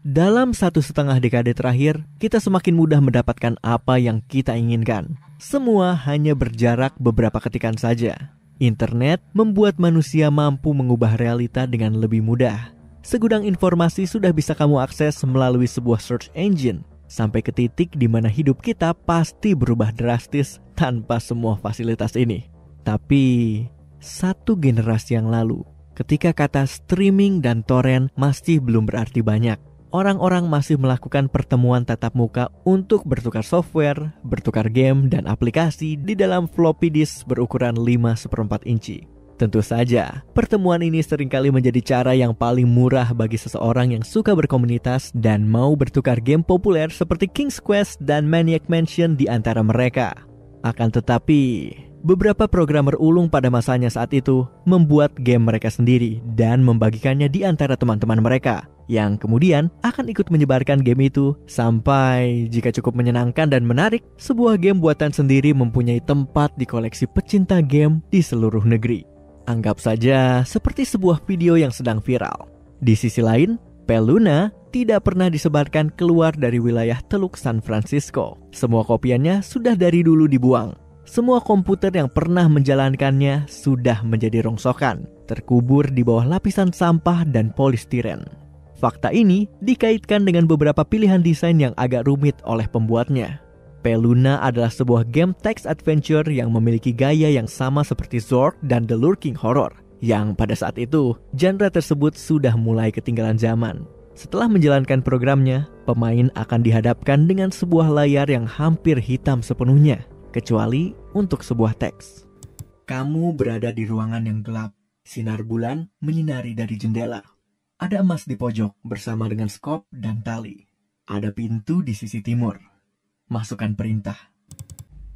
Dalam 1,5 dekade terakhir, kita semakin mudah mendapatkan apa yang kita inginkan. Semua hanya berjarak beberapa ketikan saja. Internet membuat manusia mampu mengubah realita dengan lebih mudah. Segudang informasi sudah bisa kamu akses melalui sebuah search engine, sampai ke titik di mana hidup kita pasti berubah drastis tanpa semua fasilitas ini. Tapi, satu generasi yang lalu, ketika kata streaming dan torrent masih belum berarti banyak, orang-orang masih melakukan pertemuan tatap muka untuk bertukar software, bertukar game, dan aplikasi di dalam floppy disk berukuran 5/4 inci. Tentu saja, pertemuan ini seringkali menjadi cara yang paling murah bagi seseorang yang suka berkomunitas dan mau bertukar game populer seperti King's Quest dan Maniac Mansion di antara mereka. Akan tetapi, beberapa programmer ulung pada masanya saat itu membuat game mereka sendiri dan membagikannya di antara teman-teman mereka, yang kemudian akan ikut menyebarkan game itu sampai jika cukup menyenangkan dan menarik, sebuah game buatan sendiri mempunyai tempat di koleksi pecinta game di seluruh negeri. Anggap saja seperti sebuah video yang sedang viral. Di sisi lain, Peluna tidak pernah disebarkan keluar dari wilayah Teluk San Francisco. Semua kopiannya sudah dari dulu dibuang. Semua komputer yang pernah menjalankannya sudah menjadi rongsokan, terkubur di bawah lapisan sampah dan polistiren. Fakta ini dikaitkan dengan beberapa pilihan desain yang agak rumit oleh pembuatnya. Peluna adalah sebuah game text adventure yang memiliki gaya yang sama seperti Zork dan The Lurking Horror, yang pada saat itu, genre tersebut sudah mulai ketinggalan zaman. Setelah menjalankan programnya, pemain akan dihadapkan dengan sebuah layar yang hampir hitam sepenuhnya, kecuali untuk sebuah teks. Kamu berada di ruangan yang gelap. Sinar bulan menyinari dari jendela. Ada emas di pojok bersama dengan skop dan tali. Ada pintu di sisi timur. Masukkan perintah.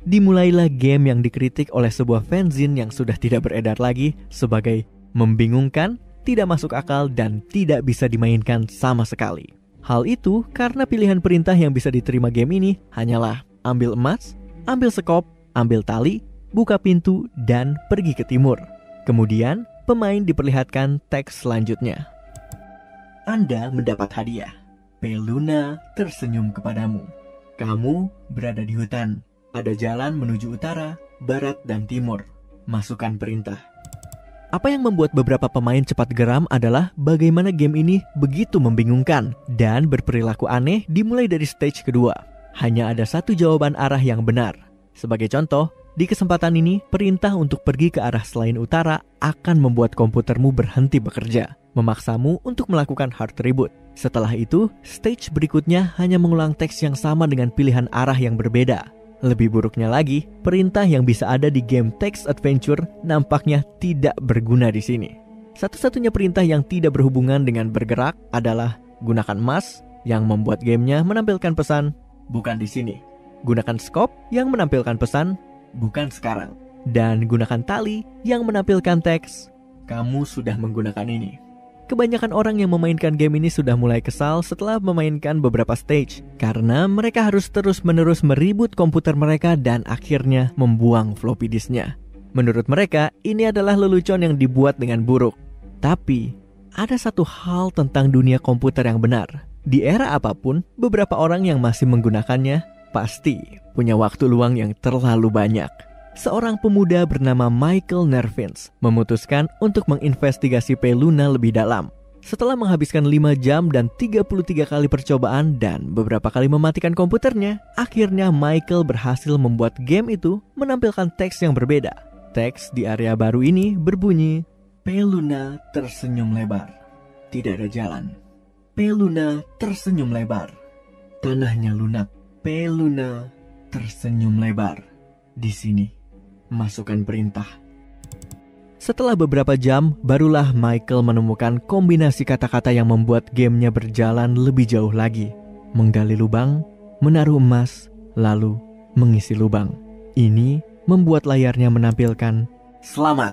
Dimulailah game yang dikritik oleh sebuah fanzine yang sudah tidak beredar lagi sebagai membingungkan, tidak masuk akal, dan tidak bisa dimainkan sama sekali. Hal itu karena pilihan perintah yang bisa diterima game ini hanyalah ambil emas, ambil skop, ambil tali, buka pintu, dan pergi ke timur. Kemudian, pemain diperlihatkan teks selanjutnya. Anda mendapat hadiah. Peluna tersenyum kepadamu. Kamu berada di hutan. Ada jalan menuju utara, barat, dan timur. Masukkan perintah. Apa yang membuat beberapa pemain cepat geram adalah bagaimana game ini begitu membingungkan dan berperilaku aneh dimulai dari stage kedua. Hanya ada satu jawaban arah yang benar. Sebagai contoh, di kesempatan ini, perintah untuk pergi ke arah selain utara akan membuat komputermu berhenti bekerja, memaksamu untuk melakukan hard reboot. Setelah itu, stage berikutnya hanya mengulang teks yang sama dengan pilihan arah yang berbeda. Lebih buruknya lagi, perintah yang bisa ada di game text adventure nampaknya tidak berguna di sini. Satu-satunya perintah yang tidak berhubungan dengan bergerak adalah gunakan emas yang membuat gamenya menampilkan pesan, bukan di sini. Gunakan skop yang menampilkan pesan, bukan sekarang. Dan gunakan tali yang menampilkan teks, kamu sudah menggunakan ini. Kebanyakan orang yang memainkan game ini sudah mulai kesal setelah memainkan beberapa stage, karena mereka harus terus-menerus meribut komputer mereka dan akhirnya membuang floppy disknya. Menurut mereka, ini adalah lelucon yang dibuat dengan buruk. Tapi, ada satu hal tentang dunia komputer yang benar. Di era apapun, beberapa orang yang masih menggunakannya pasti punya waktu luang yang terlalu banyak. Seorang pemuda bernama Michael Nervins memutuskan untuk menginvestigasi Peluna lebih dalam. Setelah menghabiskan 5 jam dan 33 kali percobaan dan beberapa kali mematikan komputernya, akhirnya Michael berhasil membuat game itu menampilkan teks yang berbeda. Teks di area baru ini berbunyi, Peluna tersenyum lebar. Tidak ada jalan. Peluna tersenyum lebar. Tanahnya lunak. Peluna tersenyum lebar. Di sini. Masukkan perintah. Setelah beberapa jam, barulah Michael menemukan kombinasi kata-kata yang membuat gamenya berjalan lebih jauh lagi. Menggali lubang, menaruh emas, lalu mengisi lubang. Ini membuat layarnya menampilkan Selamat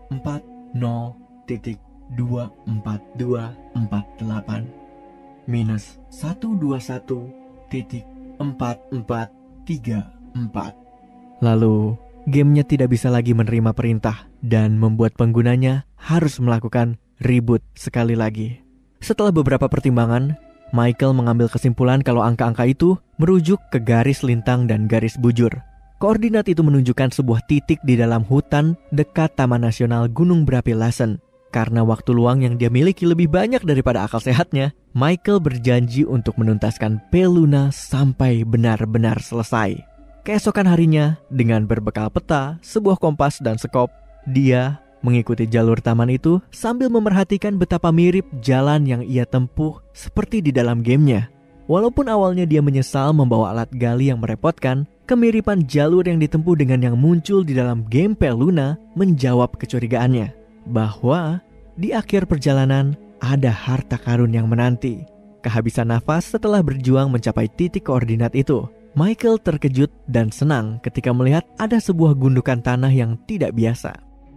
40.24248 minus 121.4434. Lalu gamenya tidak bisa lagi menerima perintah dan membuat penggunanya harus melakukan reboot sekali lagi. Setelah beberapa pertimbangan, Michael mengambil kesimpulan kalau angka-angka itu merujuk ke garis lintang dan garis bujur. Koordinat itu menunjukkan sebuah titik di dalam hutan dekat Taman Nasional Gunung Berapi Lassen. Karena waktu luang yang dia miliki lebih banyak daripada akal sehatnya, Michael berjanji untuk menuntaskan Peluna sampai benar-benar selesai. Keesokan harinya, dengan berbekal peta, sebuah kompas dan sekop, dia mengikuti jalur taman itu sambil memerhatikan betapa mirip jalan yang ia tempuh seperti di dalam gamenya. Walaupun awalnya dia menyesal membawa alat gali yang merepotkan, kemiripan jalur yang ditempuh dengan yang muncul di dalam game Peluna menjawab kecurigaannya bahwa di akhir perjalanan ada harta karun yang menanti. Kehabisan nafas setelah berjuang mencapai titik koordinat itu, Michael terkejut dan senang ketika melihat ada sebuah gundukan tanah yang tidak biasa.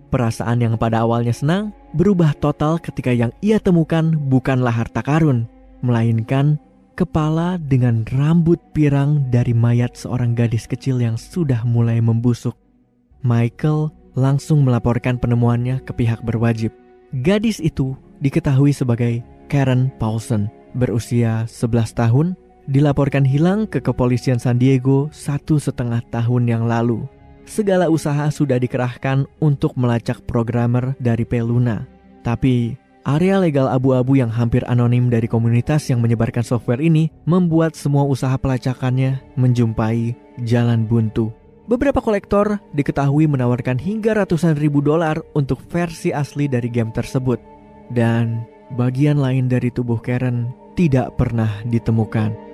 Perasaan yang pada awalnya senang berubah total ketika yang ia temukan bukanlah harta karun, melainkan kepala dengan rambut pirang dari mayat seorang gadis kecil yang sudah mulai membusuk. Michael langsung melaporkan penemuannya ke pihak berwajib. Gadis itu diketahui sebagai Karen Paulson, berusia 11 tahun, dilaporkan hilang ke kepolisian San Diego 1,5 tahun yang lalu. Segala usaha sudah dikerahkan untuk melacak programmer dari Peluna. Tapi area legal abu-abu yang hampir anonim dari komunitas yang menyebarkan software ini membuat semua usaha pelacakannya menjumpai jalan buntu. Beberapa kolektor diketahui menawarkan hingga ratusan ribu dolar untuk versi asli dari game tersebut. Dan bagian lain dari tubuh Karen tidak pernah ditemukan.